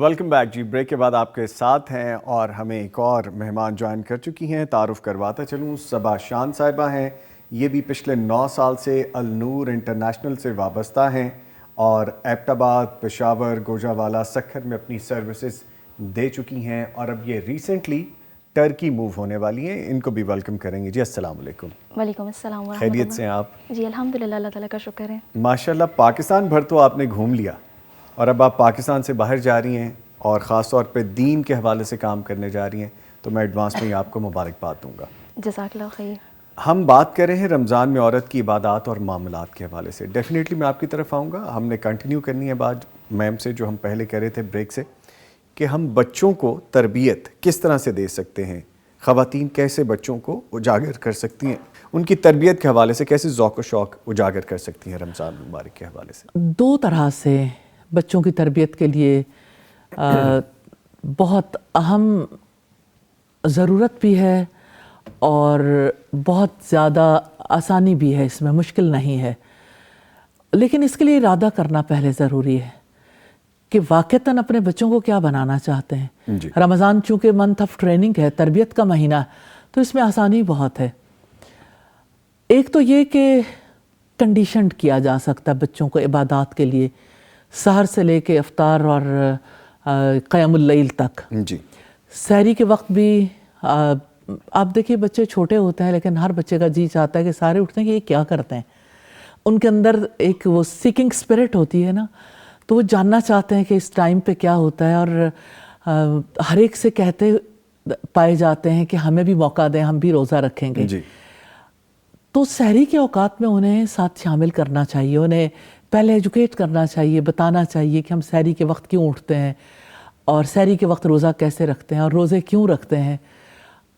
Welcome back جی. Break کے بعد آپ کے ساتھ ہیں اور ہمیں ایک اور مہمان جوائن کر چکی ہیں. تعارف کرواتا چلوں, صبا شان صاحبہ ہیں. یہ بھی پچھلے 9 سال سے النور انٹرنیشنل سے وابستہ ہیں اور ایبٹ آباد, پشاور, گوجرانوالہ, سکھر میں اپنی سروسز دے چکی ہیں اور اب یہ ریسنٹلی ٹرکی موو ہونے والی ہیں. ان کو بھی ویلکم کریں گے. جی السلام علیکم. وعلیکم السلام ورحمۃ اللہ. خیریت سے ہیں آپ؟ جی الحمدللہ, اللہ تعالیٰ کا شکر ہے. ماشاءاللہ. پاکستان بھر تو آپ نے گھوم لیا اور اب آپ پاکستان سے باہر جا رہی ہیں اور خاص طور پہ دین کے حوالے سے کام کرنے جا رہی ہیں, تو میں ایڈوانس میں ہی آپ کو مبارکباد دوں گا. جزاک اللہ خیر. ہم بات کر رہے ہیں رمضان میں عورت کی عبادات اور معاملات کے حوالے سے. ڈیفینیٹلی میں آپ کی طرف آؤں گا. ہم نے کنٹینیو کرنی ہے بات میم سے جو ہم پہلے کہہ رہے تھے بریک سے, کہ ہم بچوں کو تربیت کس طرح سے دے سکتے ہیں, خواتین کیسے بچوں کو اجاگر کر سکتی ہیں, ان کی تربیت کے حوالے سے کیسے ذوق و شوق اجاگر کر سکتی ہیں رمضان مبارک کے حوالے سے. 2 طرح سے بچوں کی تربیت کے لیے بہت اہم ضرورت بھی ہے اور بہت زیادہ آسانی بھی ہے, اس میں مشکل نہیں ہے. لیکن اس کے لیے ارادہ کرنا پہلے ضروری ہے کہ واقعتاً اپنے بچوں کو کیا بنانا چاہتے ہیں. جی. رمضان چونکہ منتھ آف ٹریننگ ہے, تربیت کا مہینہ ہے, تو اس میں آسانی بہت ہے. ایک تو یہ کہ کنڈیشنڈ کیا جا سکتا ہے بچوں کو عبادات کے لیے, سحر سے لے کے افطار اور قیام اللیل تک. جی. سحری کے وقت بھی آپ دیکھیے بچے چھوٹے ہوتے ہیں لیکن ہر بچے کا جی چاہتا ہے کہ سارے اٹھتے ہیں کہ یہ کیا کرتے ہیں. ان کے اندر ایک وہ سیکنگ سپرٹ ہوتی ہے نا, تو وہ جاننا چاہتے ہیں کہ اس ٹائم پہ کیا ہوتا ہے, اور ہر ایک سے کہتے پائے جاتے ہیں کہ ہمیں بھی موقع دیں, ہم بھی روزہ رکھیں گے. جی. تو سحری کے اوقات میں انہیں ساتھ شامل کرنا چاہیے, انہیں پہلے ایجوکیٹ کرنا چاہیے, بتانا چاہیے کہ ہم سحری کے وقت کیوں اٹھتے ہیں اور سحری کے وقت روزہ کیسے رکھتے ہیں اور روزے کیوں رکھتے ہیں.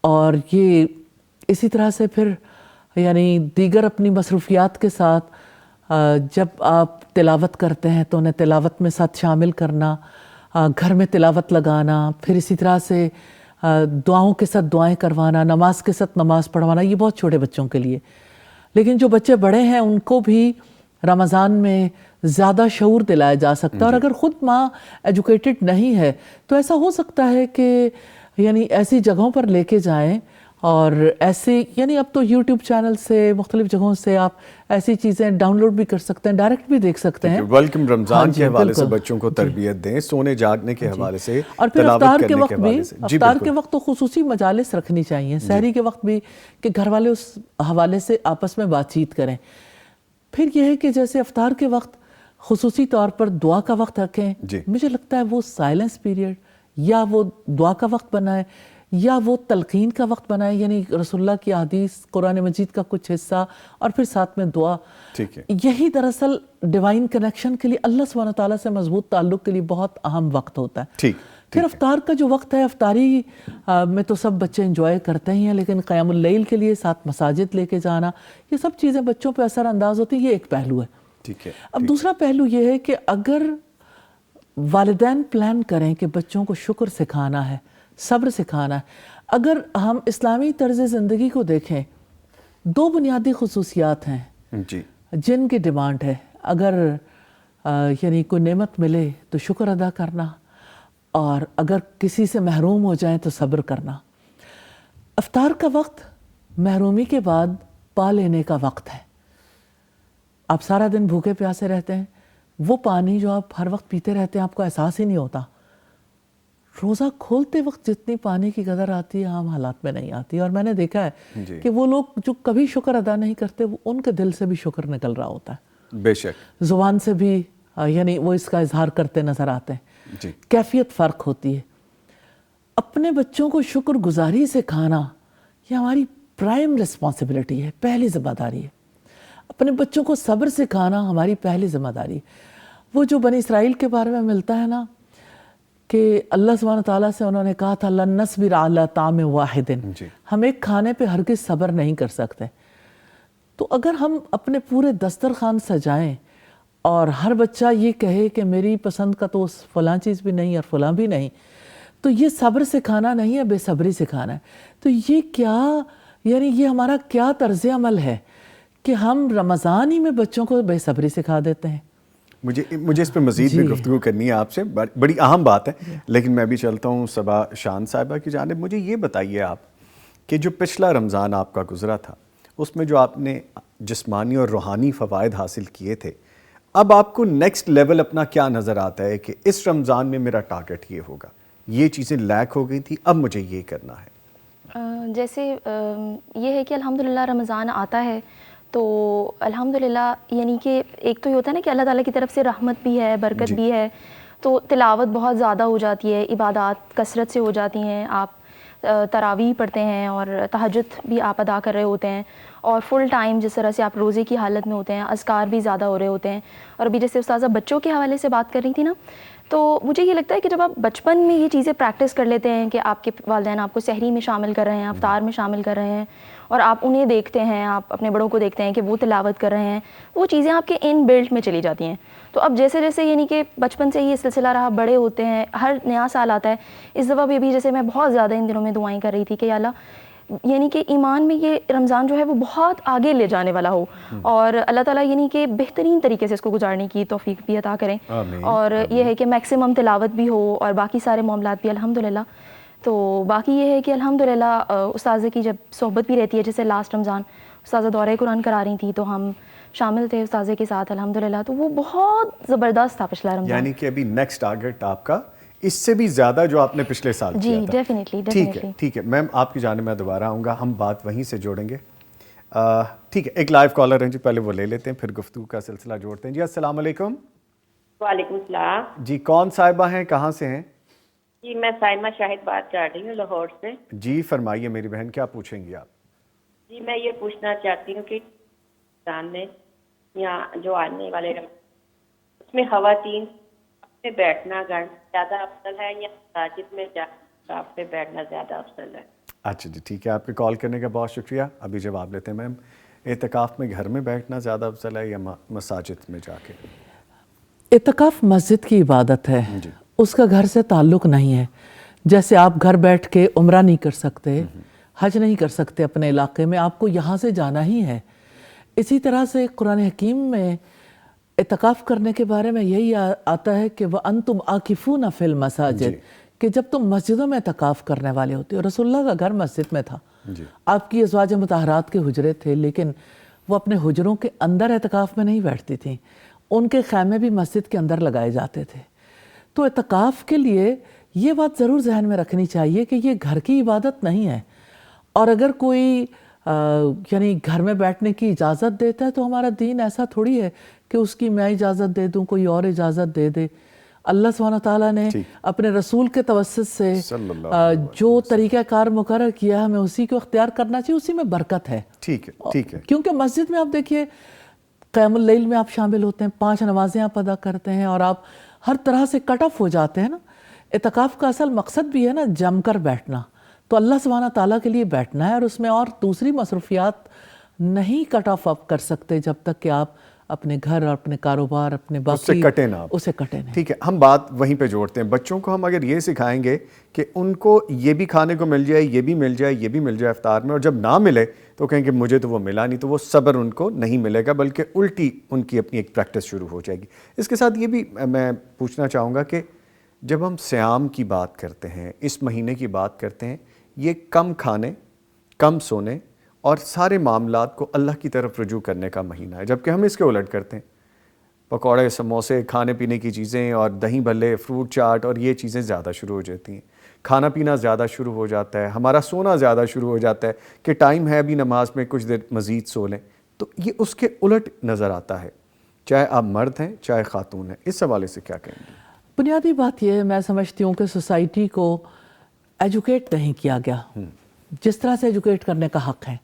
اور یہ اسی طرح سے پھر یعنی دیگر اپنی مصروفیات کے ساتھ جب آپ تلاوت کرتے ہیں تو انہیں تلاوت میں ساتھ شامل کرنا, گھر میں تلاوت لگانا, پھر اسی طرح سے دعاؤں کے ساتھ دعائیں کروانا, نماز کے ساتھ نماز پڑھوانا. یہ بہت چھوٹے بچوں کے لیے. لیکن جو بچے بڑے ہیں ان کو بھی رمضان میں زیادہ شعور دلایا جا سکتا ہے. اور اگر خود ماں ایجوکیٹڈ نہیں ہے تو ایسا ہو سکتا ہے کہ یعنی ایسی جگہوں پر لے کے جائیں, اور ایسے یعنی اب تو یوٹیوب چینل سے مختلف جگہوں سے آپ ایسی چیزیں ڈاؤن لوڈ بھی کر سکتے ہیں, ڈائریکٹ بھی دیکھ سکتے ہیں. ویلکم رمضان کے حوالے سے بچوں کو تربیت دیں, سونے جاگنے کے حوالے سے, اور پھر افطار کے وقت بھی, افطار کے بالکل. وقت تو خصوصی مجالس رکھنی چاہیے. سحری کے وقت بھی کہ گھر والے اس حوالے سے آپس میں بات چیت کریں. پھر یہ ہے کہ جیسے افطار کے وقت خصوصی طور پر دعا کا وقت رکھیں. مجھے لگتا ہے وہ سائلنس پیریڈ یا وہ دعا کا وقت بنائے یا وہ تلقین کا وقت بنائے, یعنی رسول اللہ کی احادیث, قرآن مجید کا کچھ حصہ اور پھر ساتھ میں دعا. یہی دراصل ڈیوائن کنیکشن کے لیے, اللہ سبحانہ تعالیٰ سے مضبوط تعلق کے لیے بہت اہم وقت ہوتا ہے. پھر افطار کا جو وقت ہے, افطاری میں تو سب بچے انجوائے کرتے ہی ہیں, لیکن قیام اللیل کے لیے ساتھ مساجد لے کے جانا, یہ سب چیزیں بچوں پہ اثر انداز ہوتی ہیں. یہ ایک پہلو ہے. اب دوسرا پہلو یہ ہے کہ اگر والدین پلان کریں کہ بچوں کو شکر سکھانا ہے, صبر سکھانا ہے. اگر ہم اسلامی طرز زندگی کو دیکھیں, 2 بنیادی خصوصیات ہیں جن کی ڈیمانڈ ہے. اگر یعنی کوئی نعمت ملے تو شکر ادا کرنا, اور اگر کسی سے محروم ہو جائیں تو صبر کرنا. افطار کا وقت محرومی کے بعد پا لینے کا وقت ہے. آپ سارا دن بھوکے پیاسے رہتے ہیں, وہ پانی جو آپ ہر وقت پیتے رہتے ہیں آپ کو احساس ہی نہیں ہوتا. روزہ کھولتے وقت جتنی پانی کی قدر آتی ہے عام حالات میں نہیں آتی. اور میں نے دیکھا ہے کہ وہ لوگ جو کبھی شکر ادا نہیں کرتے, ان کے دل سے بھی شکر نکل رہا ہوتا ہے, بے شک, زبان سے بھی یعنی وہ اس کا اظہار کرتے نظر آتے ہیں. کیفیت فرق ہوتی ہے. اپنے بچوں کو شکر گزاری سکھانا یہ ہماری پرائم رسپانسبلٹی ہے, پہلی ذمہ داری ہے. اپنے بچوں کو صبر سکھانا ہماری پہلی ذمہ داری ہے. وہ جو بنی اسرائیل کے بارے میں ملتا ہے نا کہ اللہ سبحانہ تعالیٰ سے انہوں نے کہا تھا لن نصبر علی طعام واحد، ہم ایک کھانے پہ ہرگز صبر نہیں کر سکتے. تو اگر ہم اپنے پورے دسترخوان سجائیں اور ہر بچہ یہ کہے کہ میری پسند کا تو فلاں چیز بھی نہیں اور فلاں بھی نہیں، تو یہ صبر سے کھانا نہیں ہے، بے صبری سے کھانا ہے. تو یہ کیا، یعنی یہ ہمارا کیا طرز عمل ہے کہ ہم رمضان ہی میں بچوں کو بے صبری سکھا دیتے ہیں. مجھے اس پہ مزید بھی گفتگو کرنی ہے آپ سے، بڑی اہم بات ہے، لیکن میں بھی چلتا ہوں صبا شان صاحبہ کی جانب. مجھے یہ بتائیے آپ کہ جو پچھلا رمضان آپ کا گزرا تھا، اس میں جو آپ نے جسمانی اور روحانی فوائد حاصل کیے تھے، اب آپ کو نیکسٹ لیول اپنا کیا نظر آتا ہے کہ اس رمضان میں میرا ٹارگٹ یہ ہوگا، یہ چیزیں لیک ہو گئی تھی، اب مجھے یہ کرنا ہے؟ جیسے یہ ہے کہ الحمدللہ رمضان آتا ہے تو الحمدللہ یعنی کہ ایک تو یہ ہوتا ہے نا کہ اللہ تعالیٰ کی طرف سے رحمت بھی ہے، برکت بھی ہے، تو تلاوت بہت زیادہ ہو جاتی ہے، عبادات کثرت سے ہو جاتی ہیں، آپ تراویح پڑھتے ہیں اور تہجد بھی آپ ادا کر رہے ہوتے ہیں، اور فل ٹائم جس طرح سے آپ روزے کی حالت میں ہوتے ہیں، اذکار بھی زیادہ ہو رہے ہوتے ہیں. اور ابھی جیسے استاذہ بچوں کے حوالے سے بات کر رہی تھی نا، تو مجھے یہ لگتا ہے کہ جب آپ بچپن میں یہ چیزیں پریکٹس کر لیتے ہیں کہ آپ کے والدین آپ کو سحری میں شامل کر رہے ہیں، افطار میں شامل کر رہے ہیں، اور آپ انہیں دیکھتے ہیں، آپ اپنے بڑوں کو دیکھتے ہیں کہ وہ تلاوت کر رہے ہیں، وہ چیزیں آپ کے ان بلٹ میں چلی جاتی ہیں. تو اب جیسے جیسے یعنی کہ بچپن سے یہ سلسلہ رہا، بڑے ہوتے ہیں، ہر نیا سال آتا ہے. اس دفعہ بھی جیسے میں بہت زیادہ ان دنوں میں دعائیں کر رہی تھی کہ یا اللہ یعنی کہ ایمان میں یہ رمضان جو ہے وہ بہت آگے لے جانے والا ہو، اور اللہ تعالیٰ یعنی کہ بہترین طریقے سے اس کو گزارنے کی توفیق بھی عطا کریں. اور یہ ہے کہ میکسیمم تلاوت بھی ہو اور باقی سارے معاملات بھی الحمدللہ. تو باقی یہ ہے کہ الحمدللہ استاذہ کی جب صحبت بھی رہتی ہے، جیسے لاسٹ رمضان استاذہ دورہ قرآن کرا رہی تھیں تو ہم شامل تھے استاذہ کے ساتھ الحمدللہ، تو وہ بہت زبردست تھا پچھلا رمضان. یعنی کہ ابھی نیکسٹ ٹارگٹ آپ کا اس سے بھی زیادہ جو آپ نے پچھلے سال کیا تھا. ڈیفینیٹلی. ٹھیک ہے میم، آپ کی جانب میں دوبارہ آؤں گا، ہم بات وہیں سے جوڑیں گے. ٹھیک ہے، ایک لائیو کالر ہیں جی، پہلے وہ لے لیتے ہیں، پھر گفتگو کا سلسلہ جوڑتے ہیں. جی السلام علیکم. وعلیکم السلام. جی کون صاحبہ ہیں، کہاں سے ہیں؟ جی میں سائمہ شاہد بات کر رہی ہوں لاہور سے. جی فرمائیے میری بہن، کیا پوچھیں گی آپ؟ جی میں یہ پوچھنا چاہتی ہوں کہ رمضان میں یا جو آنے والے رمضان اس میں خواتین میں بیٹھنا گھر زیادہ افضل ہے یا مساجد میں جا آپ پہ بیٹھنا زیادہ افضل ہے؟ اچھا جی ٹھیک ہے، آپ کے کال کرنے کا بہت شکریہ. ابھی جواب لیتے ہیں میم. اعتکاف میں گھر میں بیٹھنا زیادہ افضل ہے یا مساجد میں جا کے؟ اعتکاف مسجد کی عبادت ہے، اس کا گھر سے تعلق نہیں ہے. جیسے آپ گھر بیٹھ کے عمرہ نہیں کر سکتے، حج نہیں کر سکتے اپنے علاقے میں، آپ کو یہاں سے جانا ہی ہے. اسی طرح سے قرآن حکیم میں اعتکاف کرنے کے بارے میں یہی آتا ہے کہ وَأَنْتُمْ عَاكِفُونَ فِي الْمَسَاجِدِ، کہ جب تم مسجدوں میں اعتکاف کرنے والے ہوتے ہو. رسول اللہ کا گھر مسجد میں تھا، آپ کی ازواج مطہرات کے حجرے تھے، لیکن وہ اپنے حجروں کے اندر اعتکاف میں نہیں بیٹھتی تھیں، ان کے خیمے بھی مسجد کے اندر لگائے جاتے تھے. تو اعتکاف کے لیے یہ بات ضرور ذہن میں رکھنی چاہیے کہ یہ گھر کی عبادت نہیں ہے. اور اگر کوئی یعنی گھر میں بیٹھنے کی اجازت دیتا ہے تو ہمارا دین ایسا تھوڑی ہے کہ اس کی میں اجازت دے دوں، کوئی اور اجازت دے دے. اللہ سبحانہ تعالیٰ نے اپنے رسول کے توسط سے جو طریقہ کار مقرر کیا ہے ہمیں اسی کو اختیار کرنا چاہیے، اسی میں برکت ہے. ٹھیک ہے. کیونکہ مسجد میں آپ دیکھیے قیام اللیل میں آپ شامل ہوتے ہیں، 5 نمازیں آپ ادا کرتے ہیں اور آپ ہر طرح سے کٹ آف ہو جاتے ہیں نا. اعتکاف کا اصل مقصد بھی ہے نا جم کر بیٹھنا، تو اللہ سبحانہ تعالیٰ کے لیے بیٹھنا ہے، اور اس میں اور دوسری مصروفیات نہیں کٹ آف آپ کر سکتے جب تک کہ آپ اپنے گھر اور اپنے کاروبار اپنے باقی اسے کٹے نہ. ٹھیک ہے، ہم بات وہیں پہ جوڑتے ہیں. بچوں کو ہم اگر یہ سکھائیں گے کہ ان کو یہ بھی کھانے کو مل جائے، یہ بھی مل جائے، یہ بھی مل جائے افطار میں، اور جب نہ ملے تو کہیں کہ مجھے تو وہ ملا نہیں، تو وہ صبر ان کو نہیں ملے گا، بلکہ الٹی ان کی اپنی ایک پریکٹس شروع ہو جائے گی. اس کے ساتھ یہ بھی میں پوچھنا چاہوں گا کہ جب ہم صیام کی بات کرتے ہیں، اس مہینے کی بات کرتے ہیں، یہ کم کھانے، کم سونے اور سارے معاملات کو اللہ کی طرف رجوع کرنے کا مہینہ ہے، جبکہ ہم اس کے الٹ کرتے ہیں. پکوڑے، سموسے، کھانے پینے کی چیزیں اور دہی بھلے، فروٹ چاٹ اور یہ چیزیں زیادہ شروع ہو جاتی ہیں. کھانا پینا زیادہ شروع ہو جاتا ہے، ہمارا سونا زیادہ شروع ہو جاتا ہے کہ ٹائم ہے ابھی نماز میں کچھ دیر مزید سو لیں. تو یہ اس کے الٹ نظر آتا ہے، چاہے آپ مرد ہیں چاہے خاتون ہیں. اس حوالے سے کیا کہیں گے؟ بنیادی بات یہ ہے، میں سمجھتی ہوں کہ سوسائٹی کو ایجوکیٹ نہیں کیا گیا جس طرح سے ایجوکیٹ کرنے کا حق ہے.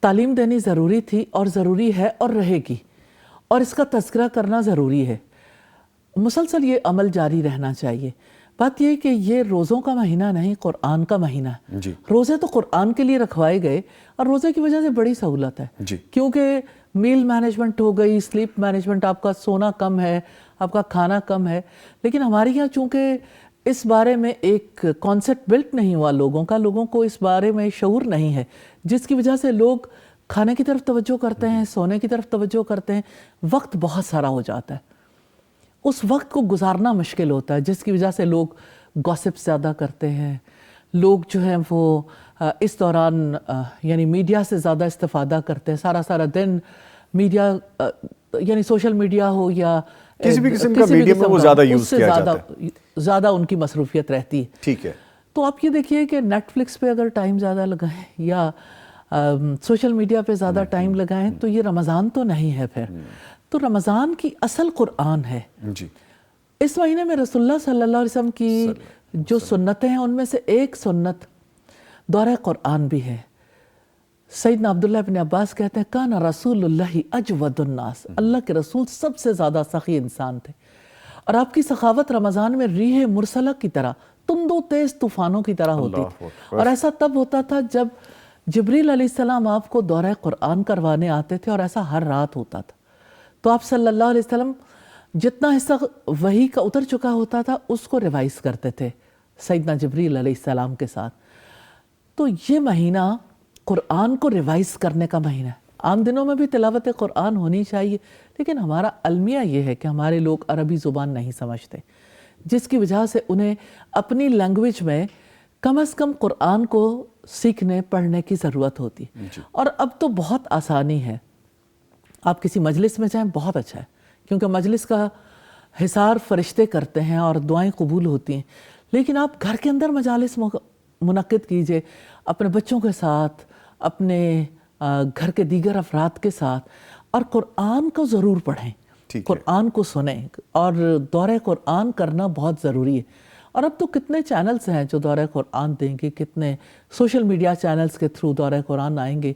تعلیم دینی ضروری تھی اور ضروری ہے اور رہے گی، اور اس کا تذکرہ کرنا ضروری ہے. مسلسل یہ عمل جاری رہنا چاہیے. بات یہ کہ یہ روزوں کا مہینہ نہیں، قرآن کا مہینہ ہے. جی روزے تو قرآن کے لیے رکھوائے گئے، اور روزے کی وجہ سے بڑی سہولت ہے. جی کیونکہ میل مینجمنٹ ہو گئی، سلیپ مینجمنٹ، آپ کا سونا کم ہے، آپ کا کھانا کم ہے. لیکن ہمارے یہاں چونکہ اس بارے میں ایک کانسیپٹ بلٹ نہیں ہوا لوگوں کو اس بارے میں شعور نہیں ہے، جس کی وجہ سے لوگ کھانے کی طرف توجہ کرتے ہیں، سونے کی طرف توجہ کرتے ہیں، وقت بہت سارا ہو جاتا ہے. اس وقت کو گزارنا مشکل ہوتا ہے، جس کی وجہ سے لوگ گوسپ زیادہ کرتے ہیں. لوگ جو ہیں وہ اس دوران یعنی میڈیا سے زیادہ استفادہ کرتے ہیں. سارا دن میڈیا یعنی سوشل میڈیا ہو یا کسی بھی قسم کا میڈیم میں وہ زیادہ یوز کیا جاتا ہے، زیادہ ان کی مصروفیت رہتی ہے. ٹھیک ہے. تو آپ یہ دیکھیے کہ نیٹ فلکس پہ اگر ٹائم زیادہ لگائیں یا سوشل میڈیا پہ زیادہ ٹائم لگائیں تو یہ رمضان تو نہیں ہے. پھر تو رمضان کی اصل قرآن ہے. جی اس مہینے میں رسول اللہ صلی اللہ علیہ وسلم کی جو سنتیں ہیں ان میں سے ایک سنت دورہ قرآن بھی ہے. سیدنا عبداللہ بن عباس کہتے ہیں کان رسول اللہ اجود الناس، اللہ کے رسول سب سے زیادہ سخی انسان تھے، اور آپ کی سخاوت رمضان میں ریح مرسلہ کی طرح، تند و تیز طوفانوں کی طرح ہوتی تھی. اور ایسا تب ہوتا تھا جب جبریل علیہ السلام آپ کو دورہ قرآن کروانے آتے تھے، اور ایسا ہر رات ہوتا تھا. تو آپ صلی اللہ علیہ وسلم جتنا حصہ وحی کا اتر چکا ہوتا تھا اس کو ریوائز کرتے تھے سیدنا جبریل علیہ السلام کے ساتھ. تو یہ مہینہ قرآن کو ریوائز کرنے کا مہینہ ہے. عام دنوں میں بھی تلاوت قرآن ہونی چاہیے، لیکن ہمارا المیہ یہ ہے کہ ہمارے لوگ عربی زبان نہیں سمجھتے، جس کی وجہ سے انہیں اپنی لینگویج میں کم از کم قرآن کو سیکھنے پڑھنے کی ضرورت ہوتی ہے. اور اب تو بہت آسانی ہے، آپ کسی مجلس میں جائیں بہت اچھا ہے، کیونکہ مجلس کا حصار فرشتے کرتے ہیں اور دعائیں قبول ہوتی ہیں. لیکن آپ گھر کے اندر مجالس منعقد کیجئے اپنے بچوں کے ساتھ، اپنے گھر کے دیگر افراد کے ساتھ، اور قرآن کو ضرور پڑھیں، قرآن کو سنیں، اور دورہ قرآن کرنا بہت ضروری ہے. اور اب تو کتنے چینلز ہیں جو دورہ قرآن دیں گے، کتنے سوشل میڈیا چینلز کے تھرو دورہ قرآن آئیں گے.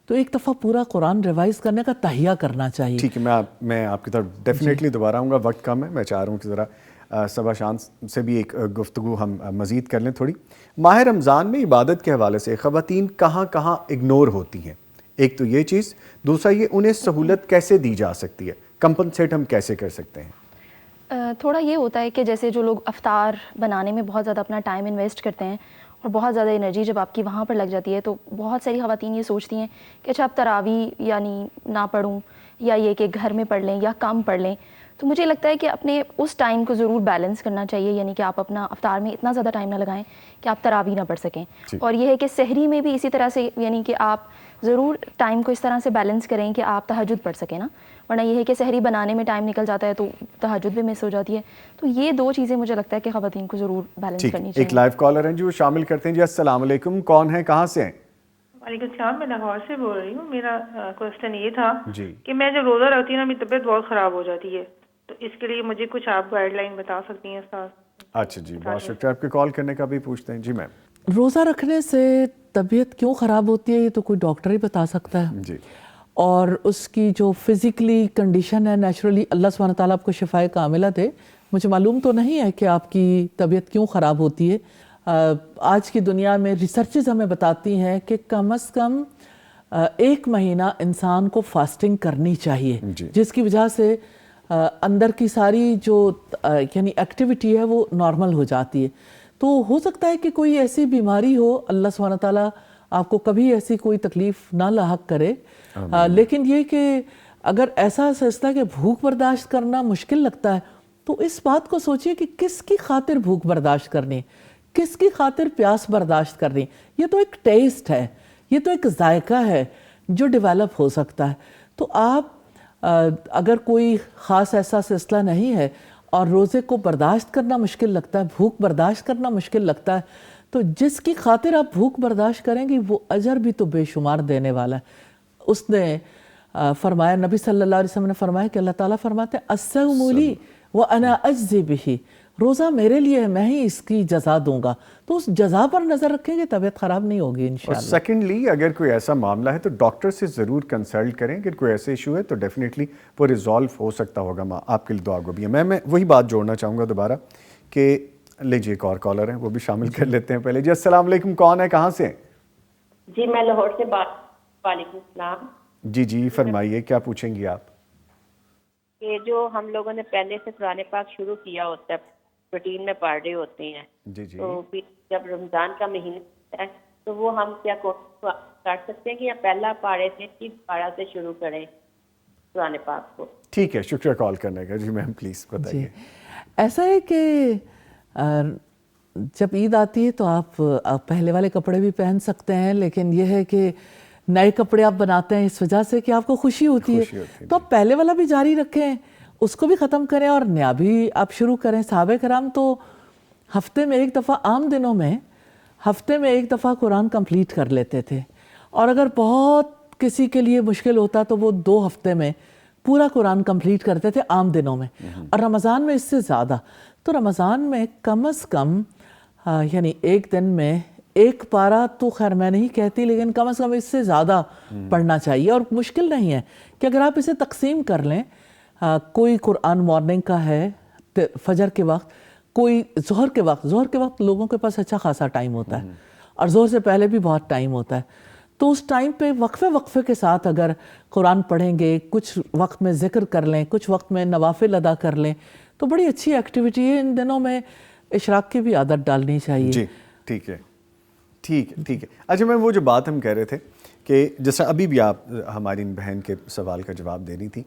تو ایک دفعہ پورا قرآن ریوائز کرنے کا تہیہ کرنا چاہیے. ٹھیک ہے، میں آپ کی طرف ڈیفینیٹلی دوبارہ آؤں گا، وقت کم ہے. میں چاہ رہا ہوں کہ ذرا صبا شان سے بھی ایک گفتگو ہم مزید کر لیں تھوڑی. ماہ رمضان میں عبادت کے حوالے سے خواتین کہاں کہاں اگنور ہوتی ہیں؟ ایک تو یہ چیز، دوسرا یہ انہیں سہولت کیسے دی جا سکتی ہے، کمپنسیٹ ہم کیسے کر سکتے ہیں؟ تھوڑا یہ ہوتا ہے کہ جیسے جو لوگ افطار بنانے میں بہت زیادہ اپنا ٹائم انویسٹ کرتے ہیں اور بہت زیادہ انرجی جب آپ کی وہاں پر لگ جاتی ہے، تو بہت ساری خواتین یہ سوچتی ہیں کہ اچھا اب تراویح یعنی نہ پڑھوں، یا یہ کہ گھر میں پڑھ لیں یا کم پڑھ لیں. تو مجھے لگتا ہے کہ اپنے اس ٹائم کو ضرور بیلنس کرنا چاہیے، یعنی کہ آپ اپنا افطار میں اتنا زیادہ ٹائم نہ لگائیں کہ آپ تراویح نہ پڑھ سکیں. اور یہ ہے کہ سحری میں بھی اسی طرح سے، یعنی کہ آپ ضرور ٹائم کو اس طرح سے بیلنس کریں کہ آپ تہجد پڑھ سکیں نا، ورنہ یہ ہے کہ سحری بنانے میں ٹائم نکل جاتا ہے تو تہجد بھی مس ہو جاتی ہے. تو یہ دو چیزیں مجھے لگتا ہے کہ خواتین کو ضرور بیلنس کرنی چاہیے. ایک لائیو کالر ہیں جو شامل کرتے ہیں. جی السلام علیکم، کون ہیں، کہاں سے ہیں؟ وعلیکم السلام، میں لاہور سے بول رہی ہوں. میرا کوسچن یہ تھا کہ میں جب روزہ رکھتی ہوں نا میری طبیعت بہت خراب ہو جاتی ہے، تو اس کے لیے مجھے کچھ آپ گائیڈ لائن بتا سکتی ہیں استاد؟ اچھا جی، بہت شکریہ آپ کے کال کرنے کا. بھی پوچھتے ہیں. جی میم. روزہ رکھنے سے طبیعت کیوں خراب ہوتی ہے یہ تو کوئی ڈاکٹر ہی بتا سکتا ہے. جی. اور اس کی جو فزیکلی کنڈیشن ہے، نیچرلی اللہ سبحانہ تعالیٰ آپ کو شفائے کاملہ دے. مجھے معلوم تو نہیں ہے کہ آپ کی طبیعت کیوں خراب ہوتی ہے. آج کی دنیا میں ریسرچز ہمیں بتاتی ہیں کہ کم از کم 1 مہینہ انسان کو فاسٹنگ کرنی چاہیے، جس کی وجہ سے اندر کی ساری جو یعنی ایکٹیویٹی ہے وہ نارمل ہو جاتی ہے. تو ہو سکتا ہے کہ کوئی ایسی بیماری ہو، اللہ سبحانہ تعالیٰ آپ کو کبھی ایسی کوئی تکلیف نہ لاحق کرے. لیکن یہ کہ اگر ایسا سلسلہ کہ بھوک برداشت کرنا مشکل لگتا ہے تو اس بات کو سوچئے کہ کس کی خاطر بھوک برداشت کرنی، کس کی خاطر پیاس برداشت کرنی. یہ تو ایک ٹیسٹ ہے، یہ تو ایک ذائقہ ہے جو ڈیولپ ہو سکتا ہے. تو آپ اگر کوئی خاص ایسا سلسلہ نہیں ہے اور روزے کو برداشت کرنا مشکل لگتا ہے، بھوک برداشت کرنا مشکل لگتا ہے، تو جس کی خاطر آپ بھوک برداشت کریں گی وہ اجر بھی تو بے شمار دینے والا ہے. اس نے فرمایا، نبی صلی اللہ علیہ وسلم نے فرمایا کہ اللہ تعالیٰ فرماتے ہیں الصوم لی وانا اجزی بہ، روزہ میرے لیے ہے، میں ہی اس کی جزا دوں گا. تو اس جزا پر نظر رکھیں گے، طبیعت خراب نہیں ہوگی انشاءاللہ. اور سیکنڈلی اگر کوئی ایسا معاملہ ہے تو ڈاکٹر سے ضرور کنسلٹ کریں. اگر کوئی ایسا ایشو ہے تو ڈیفینیٹلی وہ ریزالو ہو سکتا ہوگا. آپ کے لیے دعا گو بھی ہے. میں وہی بات جوڑنا چاہوں گا دوبارہ کہ لیجیے ایک اور کالر ہیں, وہ بھی شامل کر لیتے ہیں پہلے. جی السلام علیکم, کون ہے, کہاں سے؟ جی میں لاہور سے بات. وعلیکم السلام. جی فرمائیے, کیا پوچھیں گی آپ؟ کہ جو ہم لوگوں نے پہلے سے قرآن پاک شروع کیا ہوتا ہے, روٹین میں پڑھ رہے ہوتے ہیں, تو پھر جب رمضان کا مہینہ ہوتا ہے تو وہ ہم کیا کر سکتے ہیں کہ یا پہلا پارے سے کس پارہ سے شروع کریں قرآن پاک کو؟ ٹھیک ہے, شکریہ کال کرنے کا. جی میم پلیز بتائیے. ایسا ہے کہ جب عید آتی ہے تو آپ پہلے والے کپڑے بھی پہن سکتے ہیں, لیکن یہ ہے کہ نئے کپڑے آپ بناتے ہیں اس وجہ سے کہ آپ کو خوشی ہوتی ہے, تو آپ پہلے والا بھی جاری رکھیں, اس کو بھی ختم کریں اور نیا بھی آپ شروع کریں. صحابہ کرام تو ہفتے میں ایک دفعہ, عام دنوں میں ہفتے میں ایک دفعہ قرآن کمپلیٹ کر لیتے تھے, اور اگر بہت کسی کے لیے مشکل ہوتا تو وہ 2 ہفتے میں پورا قرآن کمپلیٹ کرتے تھے عام دنوں میں, اور رمضان میں اس سے زیادہ. تو رمضان میں کم از کم یعنی ایک دن میں ایک پارہ تو خیر میں نہیں کہتی, لیکن کم از کم اس سے زیادہ پڑھنا چاہیے. اور مشکل نہیں ہے کہ اگر آپ اسے تقسیم کر لیں, کوئی قرآن مارننگ کا ہے فجر کے وقت, کوئی ظہر کے وقت لوگوں کے پاس اچھا خاصا ٹائم ہوتا ہے, اور ظہر سے پہلے بھی بہت ٹائم ہوتا ہے, تو اس ٹائم پہ وقفے کے ساتھ اگر قرآن پڑھیں گے, کچھ وقت میں ذکر کر لیں, کچھ وقت میں نوافل ادا کر لیں, تو بڑی اچھی ایکٹیویٹی ہے. ان دنوں میں اشراق کی بھی عادت ڈالنی چاہیے. جی ٹھیک ہے. اچھا میں وہ جو بات ہم کہہ رہے تھے کہ جیسا ابھی بھی آپ ہماری بہن کے سوال کا جواب دے رہی تھی,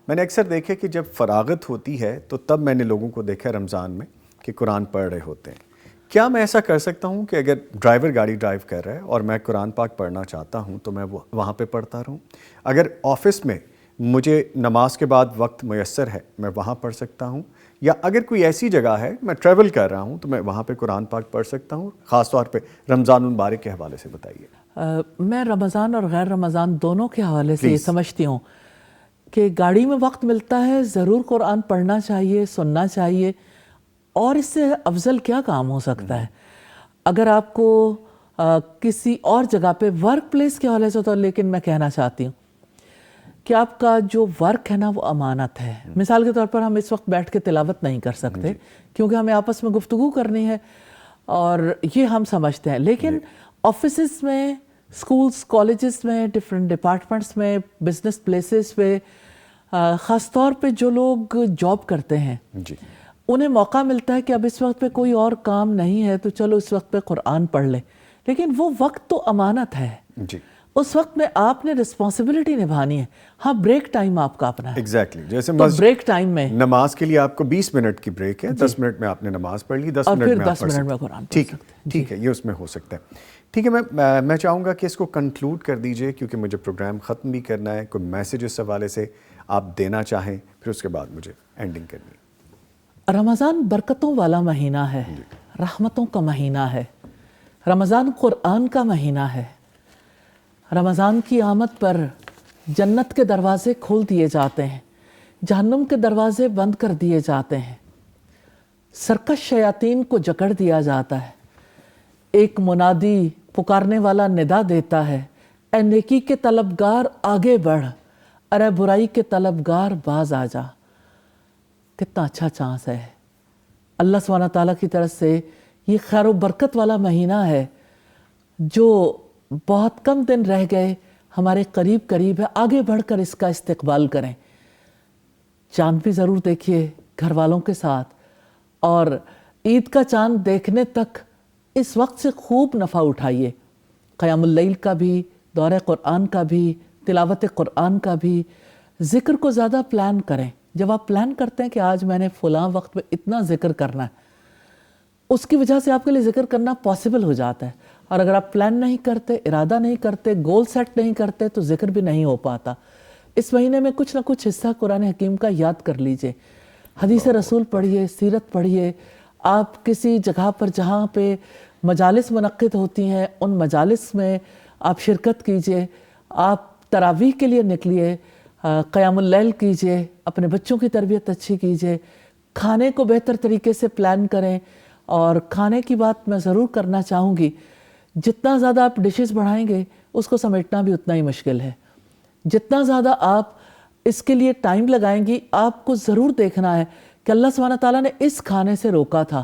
میں نے اکثر دیکھے کہ جب فراغت ہوتی ہے تو تب میں نے لوگوں کو دیکھا رمضان میں کہ قرآن پڑھ رہے ہوتے ہیں. کیا میں ایسا کر سکتا ہوں کہ اگر ڈرائیور گاڑی ڈرائیو کر رہا ہے اور میں قرآن پاک پڑھنا چاہتا ہوں تو میں وہاں پہ پڑھتا رہوں؟ اگر آفس میں مجھے نماز کے بعد وقت میسر ہے میں وہاں پڑھ سکتا ہوں, یا اگر کوئی ایسی جگہ ہے میں ٹریول کر رہا ہوں تو میں وہاں پہ قرآن پاک پڑھ سکتا ہوں؟ خاص طور پہ رمضان المبارک کے حوالے سے بتائیے. میں رمضان اور غیر رمضان دونوں کے حوالے سے یہ سمجھتی ہوں کہ گاڑی میں وقت ملتا ہے ضرور قرآن پڑھنا چاہیے, سننا چاہیے, اور اس سے افضل کیا کام ہو سکتا ہے. اگر آپ کو کسی اور جگہ پہ ورک پلیس کے حوالے سے, تو لیکن میں کہنا چاہتی ہوں کہ آپ کا جو ورک ہے نا وہ امانت ہے. مثال کے طور پر ہم اس وقت بیٹھ کے تلاوت نہیں کر سکتے کیونکہ ہمیں آپس میں گفتگو کرنی ہے, اور یہ ہم سمجھتے ہیں, لیکن آفیسز میں, سکولز, کالجز میں, ڈفرینٹ ڈپارٹمنٹس میں, بزنس پلیسز پہ, خاص طور پہ جو لوگ جاب کرتے ہیں انہیں موقع ملتا ہے کہ اب اس وقت پہ کوئی اور کام نہیں ہے تو چلو اس وقت پہ قرآن پڑھ لیں, لیکن وہ وقت تو امانت ہے. اس وقت میں آپ نے رسپانسبلٹی نبھانی ہے. ہاں بریک ٹائم آپ کا اپنا ہے. ایگزیکٹلی, جیسے بریک ٹائم میں نماز کے لیے آپ کو 20 منٹ کی بریک ہے, 10 منٹ میں آپ نے نماز پڑھ لی, 10 منٹ میں آپ پڑھ سکتے ہیں. ٹھیک ہے, یہ اس میں ہو سکتا ہے. ٹھیک ہے, میں چاہوں گا کہ اس کو کنکلوڈ کر دیجئے کیونکہ مجھے پروگرام ختم بھی کرنا ہے. کوئی میسیج اس حوالے سے آپ دینا چاہیں, پھر اس کے بعد مجھے اینڈنگ کرنی ہے. رمضان برکتوں والا مہینہ ہے, رحمتوں کا مہینہ ہے. رمضان قرآن کا مہینہ ہے. رمضان کی آمد پر جنت کے دروازے کھول دیے جاتے ہیں, جہنم کے دروازے بند کر دیے جاتے ہیں, سرکش شیاطین کو جکڑ دیا جاتا ہے. ایک منادی پکارنے والا ندا دیتا ہے, اے نیکی کے طلبگار آگے بڑھ, ارے برائی کے طلبگار باز آ جا. کتنا اچھا چانس ہے. اللہ سبحانہ تعالیٰ کی طرف سے یہ خیر و برکت والا مہینہ ہے جو بہت کم دن رہ گئے, ہمارے قریب ہے. آگے بڑھ کر اس کا استقبال کریں. چاند بھی ضرور دیکھیے گھر والوں کے ساتھ, اور عید کا چاند دیکھنے تک اس وقت سے خوب نفع اٹھائیے. قیام اللیل کا بھی, دورہ قرآن کا بھی, تلاوت قرآن کا بھی. ذکر کو زیادہ پلان کریں. جب آپ پلان کرتے ہیں کہ آج میں نے فلاں وقت میں اتنا ذکر کرنا ہے, اس کی وجہ سے آپ کے لیے ذکر کرنا پاسبل ہو جاتا ہے. اور اگر آپ پلان نہیں کرتے, ارادہ نہیں کرتے, گول سیٹ نہیں کرتے, تو ذکر بھی نہیں ہو پاتا. اس مہینے میں کچھ نہ کچھ حصہ قرآن حکیم کا یاد کر لیجئے. حدیث رسول پڑھیے, سیرت پڑھیے. آپ کسی جگہ پر جہاں پہ مجالس منعقد ہوتی ہیں ان مجالس میں آپ شرکت کیجئے. آپ تراویح کے لیے نکلیے, قیام اللیل کیجئے, اپنے بچوں کی تربیت اچھی کیجئے. کھانے کو بہتر طریقے سے پلان کریں. اور کھانے کی بات میں ضرور کرنا چاہوں گی, جتنا زیادہ آپ ڈشز بڑھائیں گے اس کو سمیٹنا بھی اتنا ہی مشکل ہے. جتنا زیادہ آپ اس کے لیے ٹائم لگائیں گی, آپ کو ضرور دیکھنا ہے کہ اللہ سبحانہ تعالیٰ نے اس کھانے سے روکا تھا,